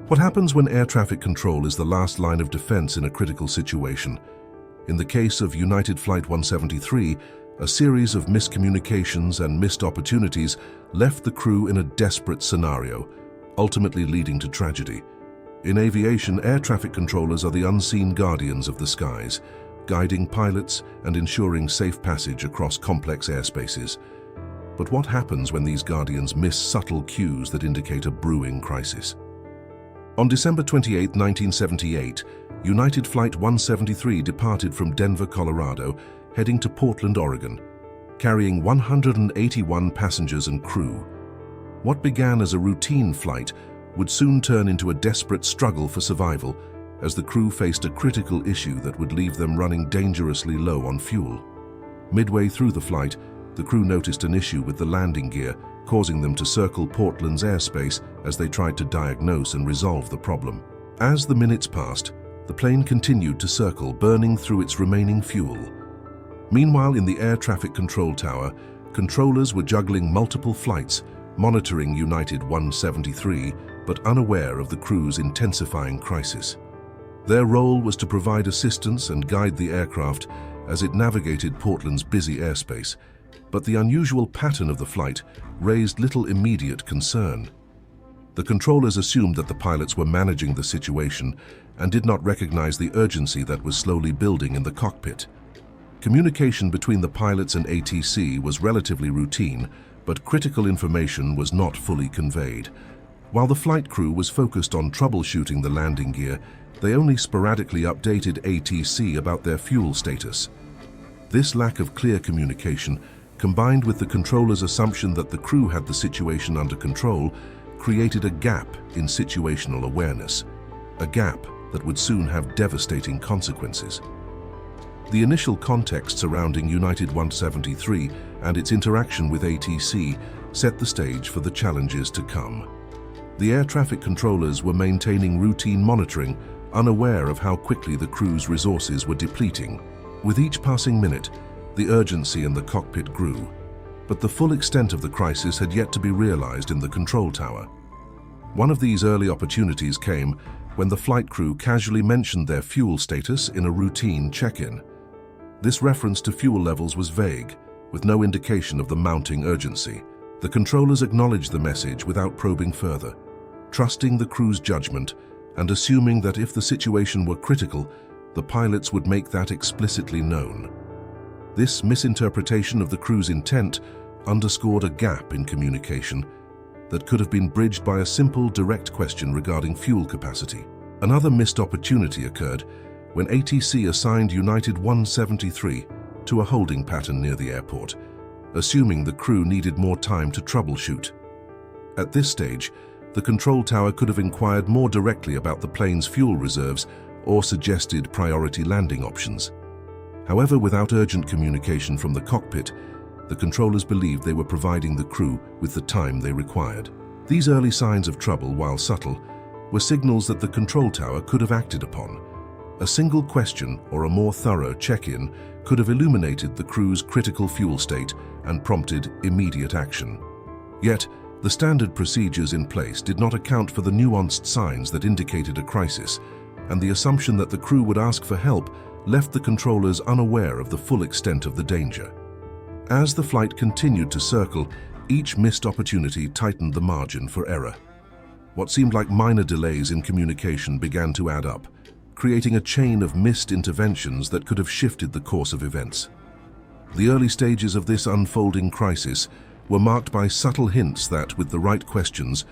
What happens when air traffic control is the last line of defense in a critical situation? In the case of United Flight 173, a series of miscommunications and missed opportunities left the crew in a desperate scenario, ultimately leading to tragedy. In aviation, air traffic controllers are the unseen guardians of the skies, guiding pilots and ensuring safe passage across complex airspaces. But what happens when these guardians miss subtle cues that indicate a brewing crisis? On December 28, 1978, United Flight 173 departed from Denver, Colorado, heading to Portland, Oregon, carrying 181 passengers and crew. What began as a routine flight would soon turn into a desperate struggle for survival as the crew faced a critical issue that would leave them running dangerously low on fuel. Midway through the flight, the crew noticed an issue with the landing gear, causing them to circle Portland's airspace as they tried to diagnose and resolve the problem. As the minutes passed, the plane continued to circle, burning through its remaining fuel. Meanwhile, in the air traffic control tower, controllers were juggling multiple flights, monitoring United 173, but unaware of the crew's intensifying crisis. Their role was to provide assistance and guide the aircraft as it navigated Portland's busy airspace, but the unusual pattern of the flight raised little immediate concern. The controllers assumed that the pilots were managing the situation and did not recognize the urgency that was slowly building in the cockpit. Communication between the pilots and ATC was relatively routine, but critical information was not fully conveyed. While the flight crew was focused on troubleshooting the landing gear, they only sporadically updated ATC about their fuel status. This lack of clear communication, combined with the controller's assumption that the crew had the situation under control, created a gap in situational awareness, a gap that would soon have devastating consequences. The initial context surrounding United 173 and its interaction with ATC set the stage for the challenges to come. The air traffic controllers were maintaining routine monitoring, unaware of how quickly the crew's resources were depleting. With each passing minute, the urgency in the cockpit grew, but the full extent of the crisis had yet to be realized in the control tower. One of these early opportunities came when the flight crew casually mentioned their fuel status in a routine check-in. This reference to fuel levels was vague, with no indication of the mounting urgency. The controllers acknowledged the message without probing further, trusting the crew's judgment and assuming that if the situation were critical, the pilots would make that explicitly known. This misinterpretation of the crew's intent underscored a gap in communication that could have been bridged by a simple, direct question regarding fuel capacity. Another missed opportunity occurred when ATC assigned United 173 to a holding pattern near the airport, assuming the crew needed more time to troubleshoot. At this stage, the control tower could have inquired more directly about the plane's fuel reserves or suggested priority landing options. However, without urgent communication from the cockpit, the controllers believed they were providing the crew with the time they required. These early signs of trouble, while subtle, were signals that the control tower could have acted upon. A single question or a more thorough check-in could have illuminated the crew's critical fuel state and prompted immediate action. Yet, the standard procedures in place did not account for the nuanced signs that indicated a crisis, and the assumption that the crew would ask for help left the controllers unaware of the full extent of the danger. As the flight continued to circle, each missed opportunity tightened the margin for error. What seemed like minor delays in communication began to add up, creating a chain of missed interventions that could have shifted the course of events. The early stages of this unfolding crisis were marked by subtle hints that, with the right questions,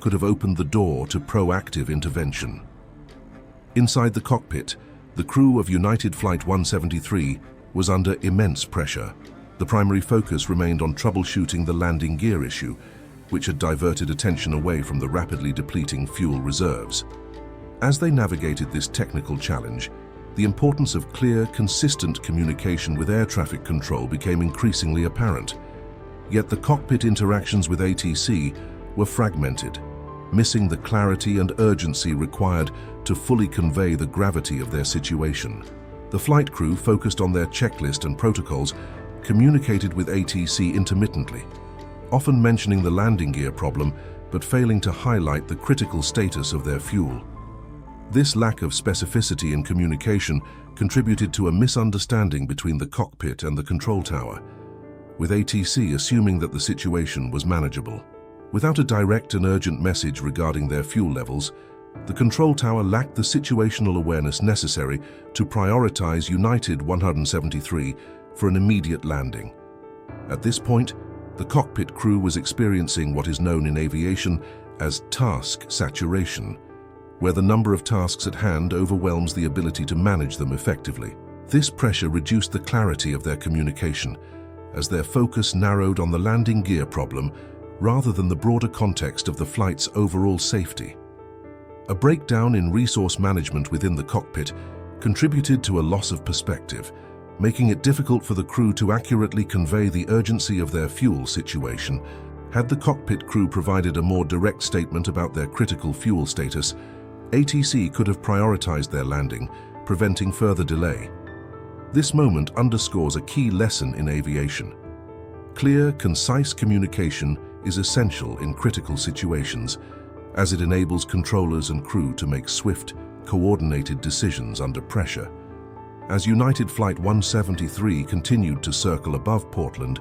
could have opened the door to proactive intervention. Inside the cockpit, the crew of United Flight 173 was under immense pressure. The primary focus remained on troubleshooting the landing gear issue, which had diverted attention away from the rapidly depleting fuel reserves. As they navigated this technical challenge, the importance of clear, consistent communication with air traffic control became increasingly apparent. Yet the cockpit interactions with ATC were fragmented, missing the clarity and urgency required to fully convey the gravity of their situation. The flight crew, focused on their checklist and protocols, communicated with ATC intermittently, often mentioning the landing gear problem but failing to highlight the critical status of their fuel. This lack of specificity in communication contributed to a misunderstanding between the cockpit and the control tower, with ATC assuming that the situation was manageable. Without a direct and urgent message regarding their fuel levels, the control tower lacked the situational awareness necessary to prioritize United 173 for an immediate landing. At this point, the cockpit crew was experiencing what is known in aviation as task saturation, where the number of tasks at hand overwhelms the ability to manage them effectively. This pressure reduced the clarity of their communication, as their focus narrowed on the landing gear problem rather than the broader context of the flight's overall safety. A breakdown in resource management within the cockpit contributed to a loss of perspective, making it difficult for the crew to accurately convey the urgency of their fuel situation. Had the cockpit crew provided a more direct statement about their critical fuel status, ATC could have prioritized their landing, preventing further delay. This moment underscores a key lesson in aviation. Clear, concise communication is essential in critical situations, as it enables controllers and crew to make swift, coordinated decisions under pressure. As United Flight 173 continued to circle above Portland,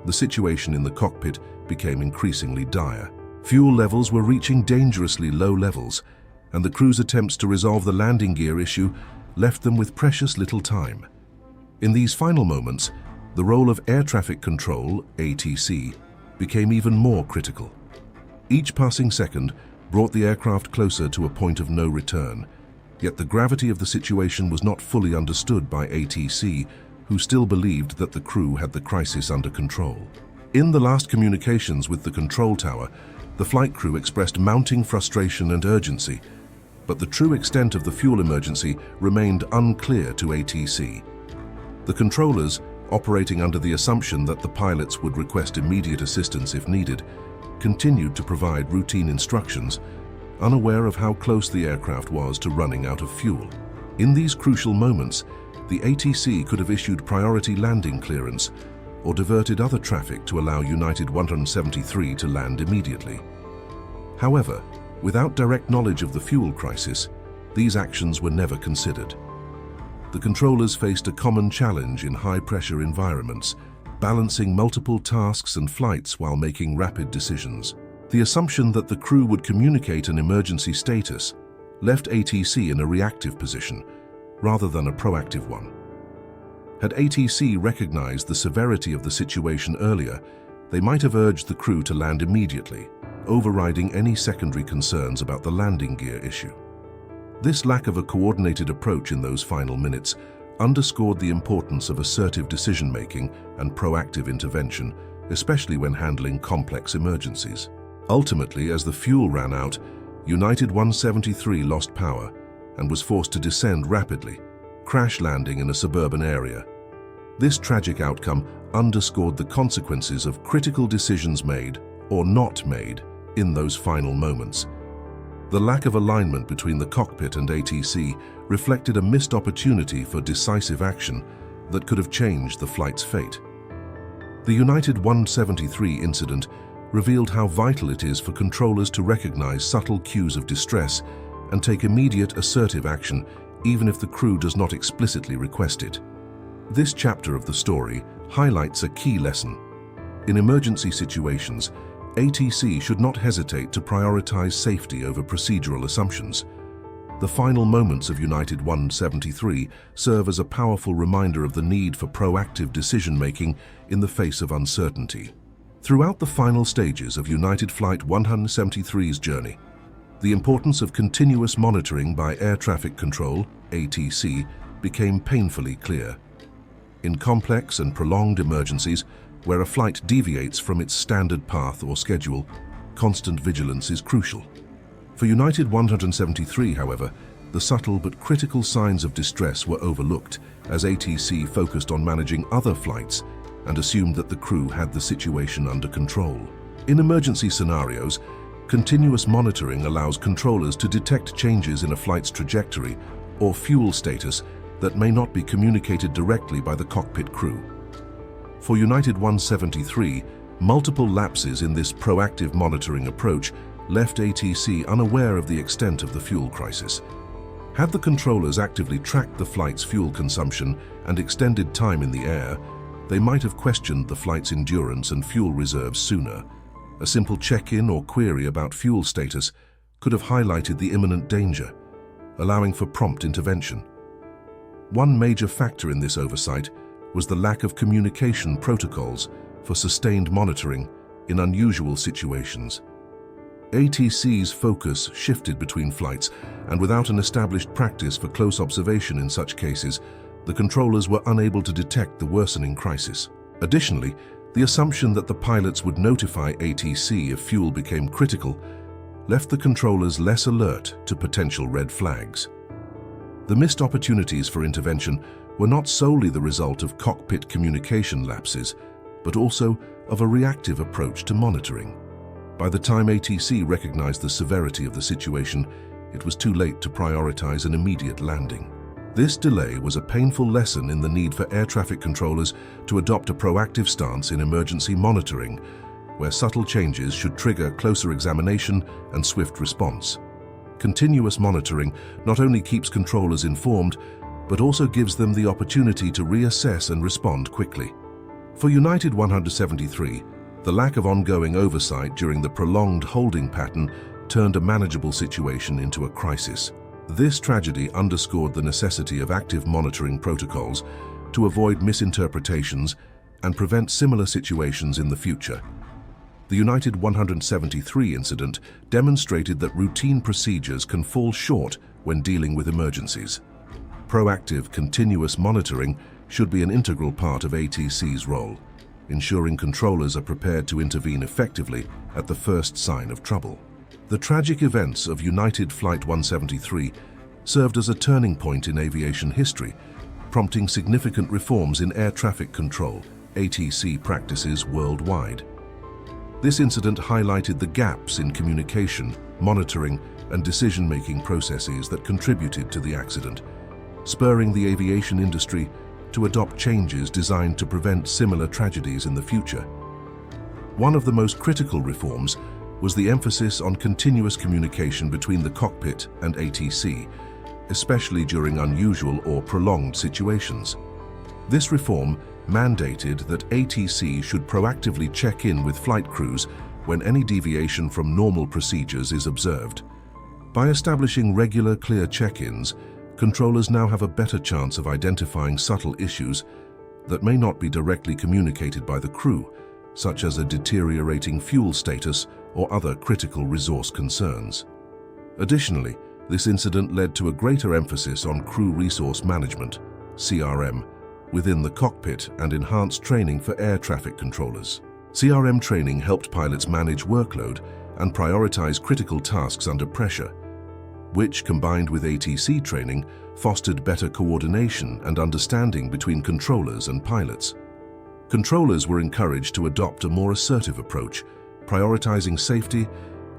the situation in the cockpit became increasingly dire. Fuel levels were reaching dangerously low levels, and the crew's attempts to resolve the landing gear issue left them with precious little time. In these final moments, the role of air traffic control, ATC, became even more critical. Each passing second brought the aircraft closer to a point of no return, yet the gravity of the situation was not fully understood by ATC, who still believed that the crew had the crisis under control. In the last communications with the control tower, the flight crew expressed mounting frustration and urgency, but the true extent of the fuel emergency remained unclear to ATC. The controllers, operating under the assumption that the pilots would request immediate assistance if needed, continued to provide routine instructions, unaware of how close the aircraft was to running out of fuel. In these crucial moments, the ATC could have issued priority landing clearance or diverted other traffic to allow United 173 to land immediately. However, without direct knowledge of the fuel crisis, these actions were never considered. The controllers faced a common challenge in high-pressure environments, balancing multiple tasks and flights while making rapid decisions. The assumption that the crew would communicate an emergency status left ATC in a reactive position rather than a proactive one. Had ATC recognized the severity of the situation earlier, they might have urged the crew to land immediately, overriding any secondary concerns about the landing gear issue. This lack of a coordinated approach in those final minutes underscored the importance of assertive decision-making and proactive intervention, especially when handling complex emergencies. Ultimately, as the fuel ran out, United 173 lost power and was forced to descend rapidly, crash landing in a suburban area. This tragic outcome underscored the consequences of critical decisions made or not made in those final moments. The lack of alignment between the cockpit and ATC reflected a missed opportunity for decisive action that could have changed the flight's fate. The United 173 incident revealed how vital it is for controllers to recognize subtle cues of distress and take immediate assertive action even if the crew does not explicitly request it. This chapter of the story highlights a key lesson. In emergency situations, ATC should not hesitate to prioritize safety over procedural assumptions. The final moments of United 173 serve as a powerful reminder of the need for proactive decision-making in the face of uncertainty. Throughout the final stages of United Flight 173's journey, the importance of continuous monitoring by Air Traffic Control, ATC, became painfully clear. In complex and prolonged emergencies, where a flight deviates from its standard path or schedule, constant vigilance is crucial. For United 173, however, the subtle but critical signs of distress were overlooked as ATC focused on managing other flights and assumed that the crew had the situation under control. In emergency scenarios, continuous monitoring allows controllers to detect changes in a flight's trajectory or fuel status that may not be communicated directly by the cockpit crew. For United 173, multiple lapses in this proactive monitoring approach left ATC unaware of the extent of the fuel crisis. Had the controllers actively tracked the flight's fuel consumption and extended time in the air, they might have questioned the flight's endurance and fuel reserves sooner. A simple check-in or query about fuel status could have highlighted the imminent danger, allowing for prompt intervention. One major factor in this oversight was the lack of communication protocols for sustained monitoring in unusual situations. ATC's focus shifted between flights, and without an established practice for close observation in such cases, the controllers were unable to detect the worsening crisis. Additionally, the assumption that the pilots would notify ATC if fuel became critical left the controllers less alert to potential red flags. The missed opportunities for intervention were not solely the result of cockpit communication lapses, but also of a reactive approach to monitoring. By the time ATC recognized the severity of the situation, it was too late to prioritize an immediate landing. This delay was a painful lesson in the need for air traffic controllers to adopt a proactive stance in emergency monitoring, where subtle changes should trigger closer examination and swift response. Continuous monitoring not only keeps controllers informed, but also gives them the opportunity to reassess and respond quickly. For United 173, the lack of ongoing oversight during the prolonged holding pattern turned a manageable situation into a crisis. This tragedy underscored the necessity of active monitoring protocols to avoid misinterpretations and prevent similar situations in the future. The United 173 incident demonstrated that routine procedures can fall short when dealing with emergencies. Proactive, continuous monitoring should be an integral part of ATC's role, ensuring controllers are prepared to intervene effectively at the first sign of trouble. The tragic events of United Flight 173 served as a turning point in aviation history, prompting significant reforms in air traffic control, ATC practices worldwide. This incident highlighted the gaps in communication, monitoring, and decision-making processes that contributed to the accident, spurring the aviation industry to adopt changes designed to prevent similar tragedies in the future. One of the most critical reforms was the emphasis on continuous communication between the cockpit and ATC, especially during unusual or prolonged situations. This reform mandated that ATC should proactively check in with flight crews when any deviation from normal procedures is observed. By establishing regular, clear check-ins, controllers now have a better chance of identifying subtle issues that may not be directly communicated by the crew, such as a deteriorating fuel status or other critical resource concerns. Additionally, this incident led to a greater emphasis on crew resource management, CRM, within the cockpit and enhanced training for air traffic controllers. CRM training helped pilots manage workload and prioritize critical tasks under pressure, which, combined with ATC training, fostered better coordination and understanding between controllers and pilots. Controllers were encouraged to adopt a more assertive approach, prioritizing safety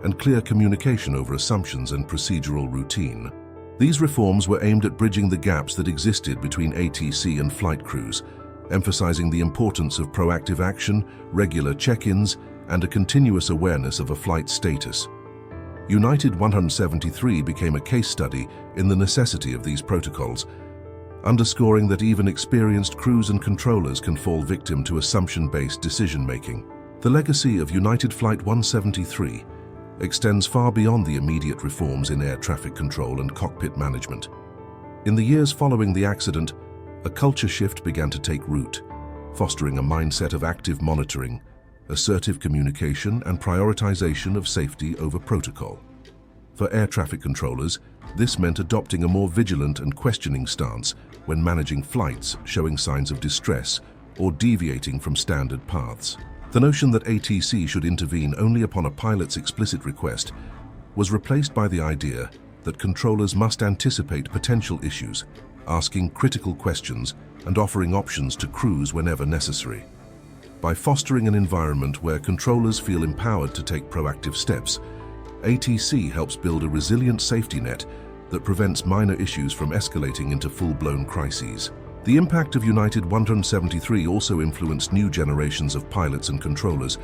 and clear communication over assumptions and procedural routine. These reforms were aimed at bridging the gaps that existed between ATC and flight crews, emphasizing the importance of proactive action, regular check-ins, and a continuous awareness of a flight status. United 173 became a case study in the necessity of these protocols, underscoring that even experienced crews and controllers can fall victim to assumption-based decision-making. The legacy of United Flight 173 extends far beyond the immediate reforms in air traffic control and cockpit management. In the years following the accident, a culture shift began to take root, fostering a mindset of active monitoring, assertive communication, and prioritization of safety over protocol. For air traffic controllers, this meant adopting a more vigilant and questioning stance when managing flights showing signs of distress or deviating from standard paths. The notion that ATC should intervene only upon a pilot's explicit request was replaced by the idea that controllers must anticipate potential issues, asking critical questions and offering options to crews whenever necessary. By fostering an environment where controllers feel empowered to take proactive steps, ATC helps build a resilient safety net that prevents minor issues from escalating into full-blown crises. The impact of United 173 also influenced new generations of pilots and controllers,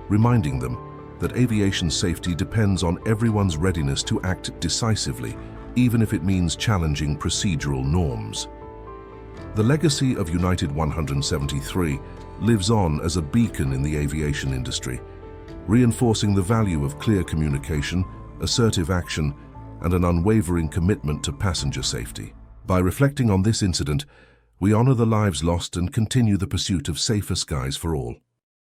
reminding them that aviation safety depends on everyone's readiness to act decisively, even if it means challenging procedural norms. The legacy of United 173 lives on as a beacon in the aviation industry, reinforcing the value of clear communication, assertive action, and an unwavering commitment to passenger safety. By reflecting on this incident, we honor the lives lost and continue the pursuit of safer skies for all.